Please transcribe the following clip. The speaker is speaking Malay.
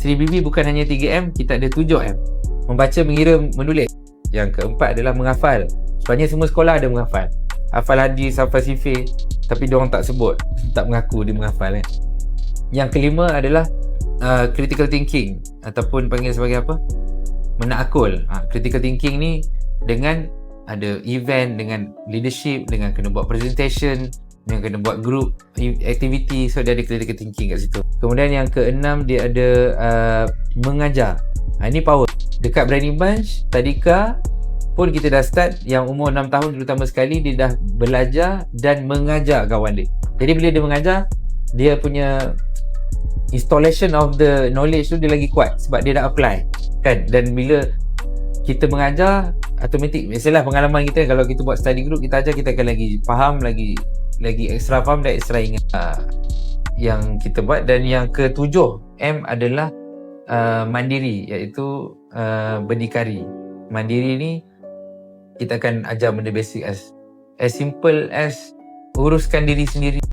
Sri Bibi bukan hanya 3M, kita ada 7M. Membaca, mengira, menulis. Yang keempat adalah menghafal. Sebenarnya semua sekolah ada menghafal. Hafal hadis, hafal sifir, tapi diorang tak sebut, tak mengaku dia menghafal kan. Yang kelima adalah critical thinking, ataupun panggil sebagai apa? Menakul. Critical thinking ni dengan ada event, dengan leadership, dengan kena buat presentation, dengan kena buat group activity. So dia ada critical thinking kat situ. Kemudian yang keenam, dia ada mengajar. Ini power. Dekat Branding Bunch, Tadika pun kita dah start. Yang umur 6 tahun terutama sekali, dia dah belajar dan mengajar kawan dia. Jadi bila dia mengajar, dia punya installation of the knowledge tu dia lagi kuat sebab dia dah apply kan. Dan bila kita mengajar, automatik, biasalah pengalaman kita, kalau kita buat study group, kita ajar, kita akan lagi faham, lagi extra faham dan extra ingat yang kita buat. Dan yang ketujuh M adalah mandiri, iaitu berdikari. Mandiri ni kita akan ajar benda basic as simple as uruskan diri sendiri.